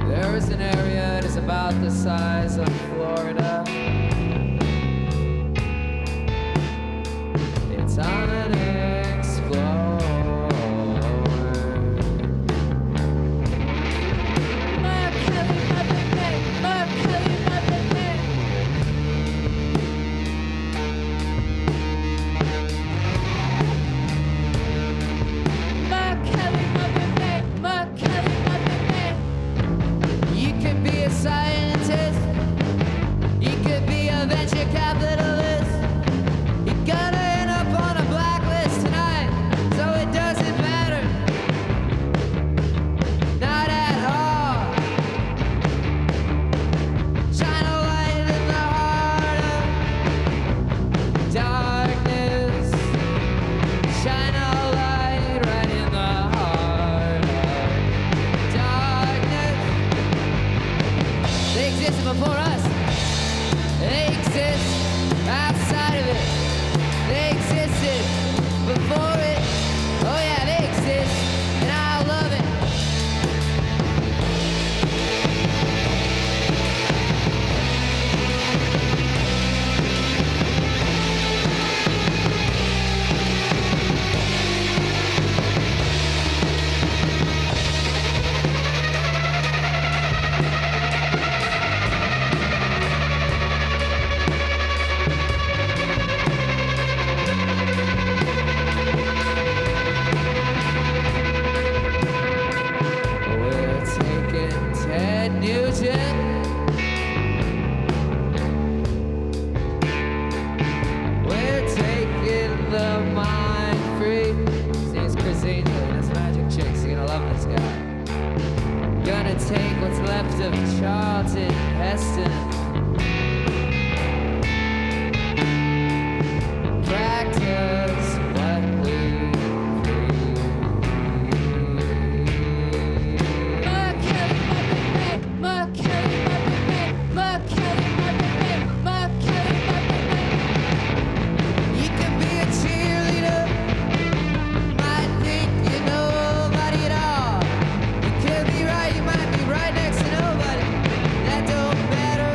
There is an area that is about the size of Florida. It's unexplored. Scientist, you could be a venture capitalist. You're gonna end up on a blacklist tonight, so it doesn't matter. Not at all. Shine a light in the heart of darkness. Shine a light right in the heart of darkness. They existed before us. They exist outside of it. They existed before it. Oh yeah, they exist, and I love it. We're taking the mind free. His name's Chris Angel and his magic chicks. You're gonna love this guy. Gonna take what's left of Charlton Heston. Practice what we preach. You can be a cheerleader, might think you know nobody at all. You could be right, you might be right next to nobody. That don't matter,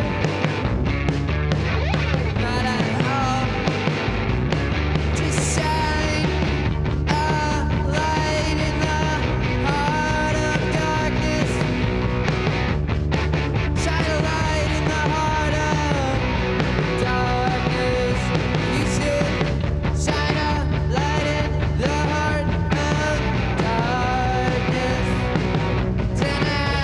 not at all. Just shine a light in the heart of darkness. Shine a light in the heart of darkness. You should shine a light in the heart of darkness tonight.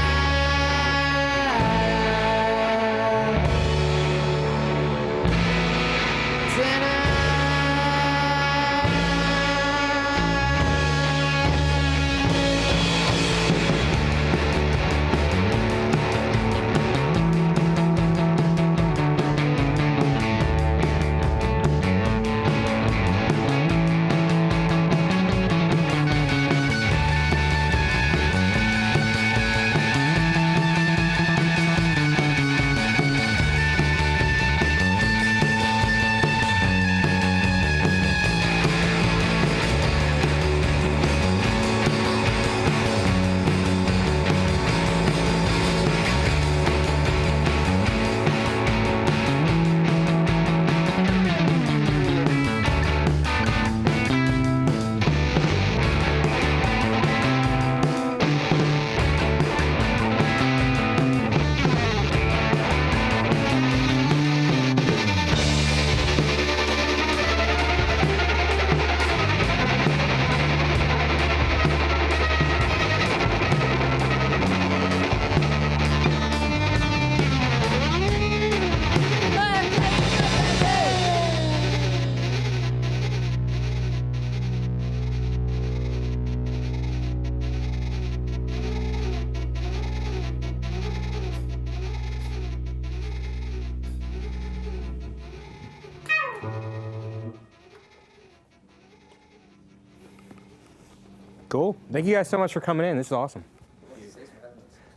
Cool. Thank you guys so much for coming in. This is awesome.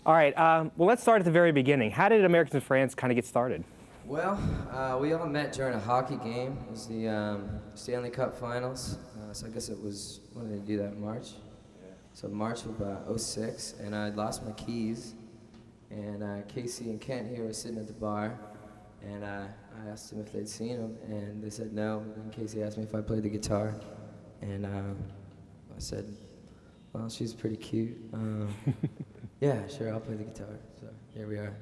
All right. Well, let's start at the very beginning. How did Americans in France kind of get started? Well, we all met during a hockey game. It was the Stanley Cup Finals. So I guess it was, when did they do that, March? So March of '06, and I lost my keys. And Casey and Kent here were sitting at the bar, and I asked them if they'd seen them, and they said no. And Casey asked me if I played the guitar, and I said, well, she's pretty cute. Yeah, sure, I'll play the guitar. So here we are.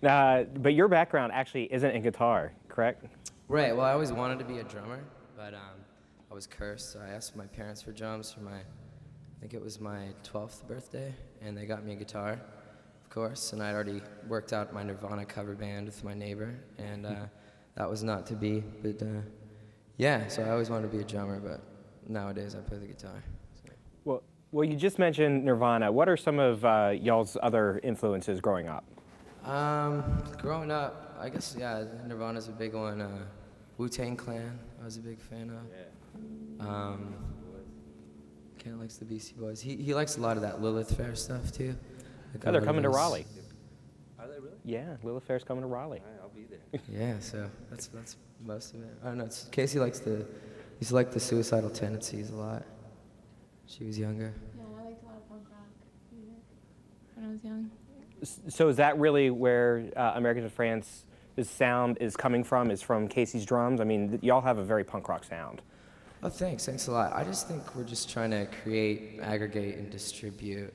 But your background actually isn't in guitar, correct? Right, well, I always wanted to be a drummer, but I was cursed, so I asked my parents for drums for I think it was my 12th birthday, and they got me a guitar, of course, and I'd already worked out my Nirvana cover band with my neighbor, and that was not to be, but yeah, so I always wanted to be a drummer, but nowadays I play the guitar. So. Well, you just mentioned Nirvana. What are some of y'all's other influences growing up? Growing up, I guess, yeah, Nirvana's a big one. Wu-Tang Clan, I was a big fan of. Yeah. Ken likes the Beastie Boys. He likes a lot of that Lilith Fair stuff, too. Oh, they're coming to Raleigh. Are they really? Yeah, Lilith Fair's coming to Raleigh. All right, I'll be there. Yeah, so that's most of it. I don't know, Casey used to like the Suicidal Tendencies a lot. She was younger. Yeah, I liked a lot of punk rock music when I was young. So is that really where Americans of France's sound is coming from, is from Casey's drums? I mean, y'all have a very punk rock sound. Oh, thanks a lot. I just think we're just trying to create, aggregate, and distribute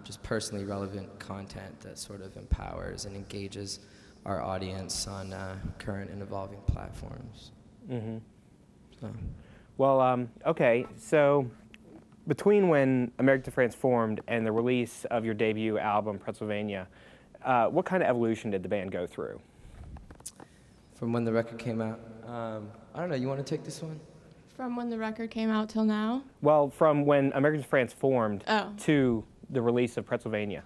just personally relevant content that sort of empowers and engages our audience on current and evolving platforms. Mm-hmm. So. Well, okay, so between when American of France formed and the release of your debut album, Pennsylvania, what kind of evolution did the band go through? From when the record came out? I don't know, you want to take this one? From when the record came out till now? Well, from when American of France formed to the release of Pennsylvania.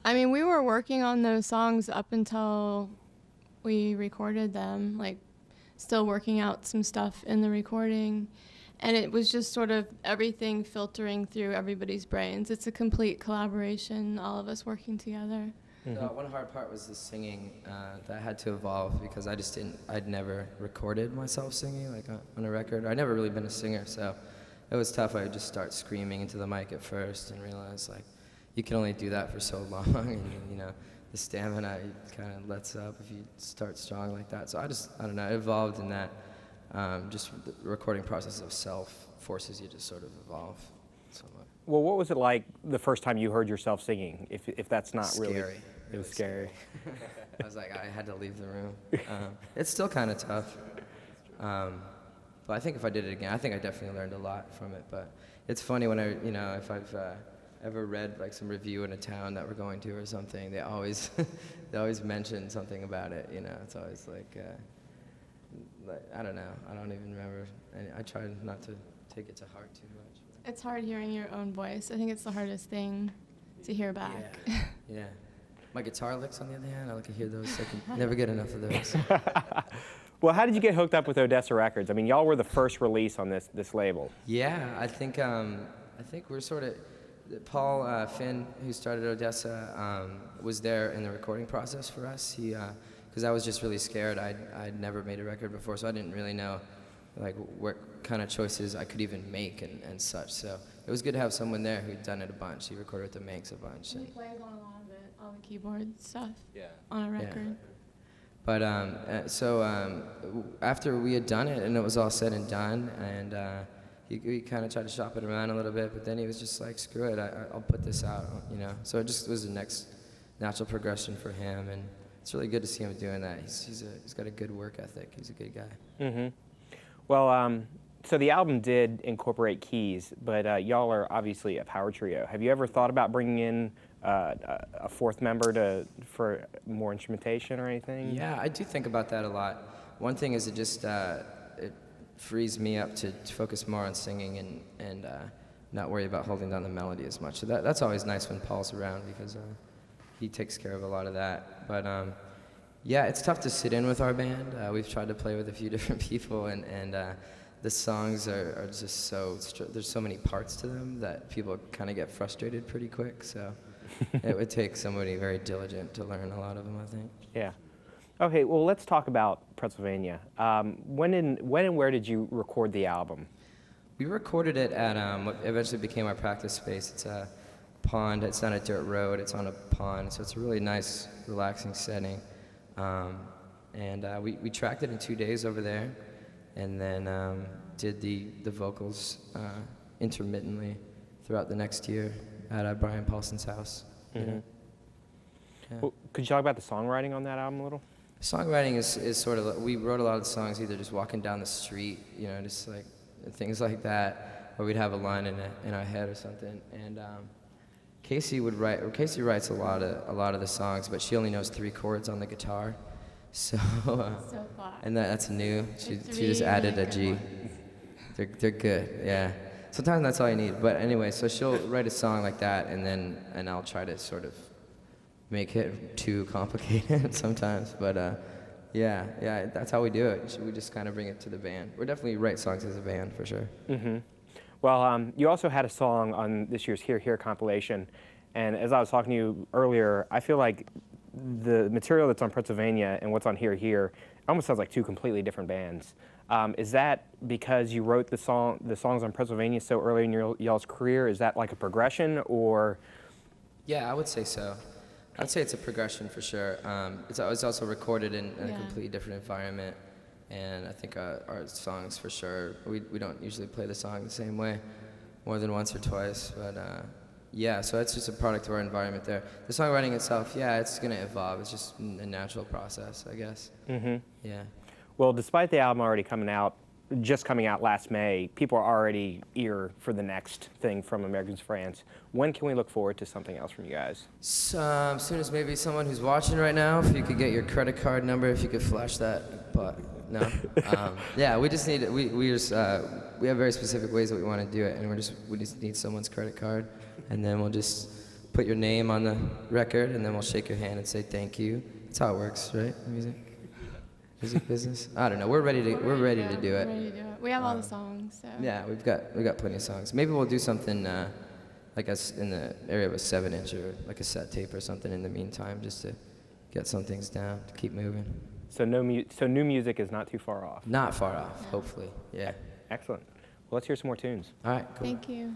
We were working on those songs up until we recorded them, like still working out some stuff in the recording. And it was just sort of everything filtering through everybody's brains. It's a complete collaboration, all of us working together. Mm-hmm. One hard part was the singing that had to evolve because I'd never recorded myself singing like on a record. I'd never really been a singer, so it was tough. I would just start screaming into the mic at first and realize like you can only do that for so long, and you know the stamina kind of lets up if you start strong like that. So I don't know, it evolved in that just the recording process of self forces you to sort of evolve somewhat. Well, what was it like the first time you heard yourself singing, if that's not scary. really... It was scary. I was like, I had to leave the room. It's still kind of tough. But I think if I did it again, I think I definitely learned a lot from it. But it's funny when if I've ever read like some review in a town that we're going to or something, they always mention something about it. You know, it's always like I don't know. I don't even remember. And I try not to take it to heart too much. It's hard hearing your own voice. I think it's the hardest thing to hear back. Yeah. My guitar licks, on the other hand, I like to hear those. I can never get enough of those. Well, how did you get hooked up with Odessa Records? I mean, y'all were the first release on this label. Yeah, I think we're sort of Paul Finn, who started Odessa, was there in the recording process for us. He because I was just really scared. I'd never made a record before, so I didn't really know like what kind of choices I could even make and such. So it was good to have someone there who'd done it a bunch. He recorded with the Manx a bunch. He plays on a lot of it, all the keyboard stuff Yeah. on a record. Yeah. But so after we had done it and it was all said and done, and he kind of tried to shop it around a little bit, but then he was just like, screw it, I'll put this out, you know. So it just was the next natural progression for him, and it's really good to see him doing that. He's got a good work ethic. He's a good guy. Mm-hmm. Well, so the album did incorporate keys, but y'all are obviously a power trio. Have you ever thought about bringing in a fourth member for more instrumentation or anything? Yeah, I do think about that a lot. One thing is it just it frees me up to focus more on singing and not worry about holding down the melody as much. So that's always nice when Paul's around because he takes care of a lot of that. But yeah, it's tough to sit in with our band. We've tried to play with a few different people, and the songs are just there's so many parts to them that people kind of get frustrated pretty quick. So It would take somebody very diligent to learn a lot of them, I think. Yeah. Okay, well, let's talk about Pennsylvania. When and where did you record the album? We recorded it at what eventually became our practice space. It's a pond. It's not a dirt road. It's on a pond, so it's a really nice, relaxing setting. We tracked it in 2 days over there, and then did the vocals intermittently throughout the next year at Brian Paulson's house. Mm-hmm. Yeah. Well, could you talk about the songwriting on that album a little? Songwriting is sort of, we wrote a lot of the songs either just walking down the street, you know, just like things like that, or we'd have a line in our head or something. And Casey writes a lot of the songs, but she only knows 3 chords on the guitar. So far. And that's new. She just really added a good G. They're good, yeah. Sometimes that's all you need. But anyway, so she'll write a song like that, and I'll try to sort of make it too complicated sometimes. But yeah, that's how we do it. We just kind of bring it to the band. We definitely write songs as a band for sure. Mm-hmm. Well, you also had a song on this year's Here Here compilation, and as I was talking to you earlier, I feel like the material that's on Pennsylvania and what's on Here Here almost sounds like 2 completely different bands. Is that because you wrote the songs on Pennsylvania so early in y'all's career? Is that like a progression, or? Yeah, I would say so. I'd say it's a progression for sure. It's also recorded in a completely different environment, and I think our songs for sure, we don't usually play the song the same way more than once or twice, but yeah, so it's just a product of our environment there. The songwriting itself, yeah, it's going to evolve. It's just a natural process, I guess. Mm-hmm. Yeah. Well, despite the album already coming out last May, people are already eager for the next thing from Americans France. When can we look forward to something else from you guys? So, as soon as maybe someone who's watching right now, if you could get your credit card number, if you could flash that, but no. Yeah, we just need, we have very specific ways that we want to do it, and we just need someone's credit card, and then we'll just put your name on the record, and then we'll shake your hand and say thank you. That's how it works, right? Music business. I don't know. We're ready to do it. We're ready to do it. We have all the songs, so. Yeah, we've got plenty of songs. Maybe we'll do something like us in the area of a 7-inch or like a set tape or something in the meantime, just to get some things down to keep moving. So new music is not too far off. Not far off, hopefully. Yeah. Excellent. Well, let's hear some more tunes. All right. Cool. Thank you.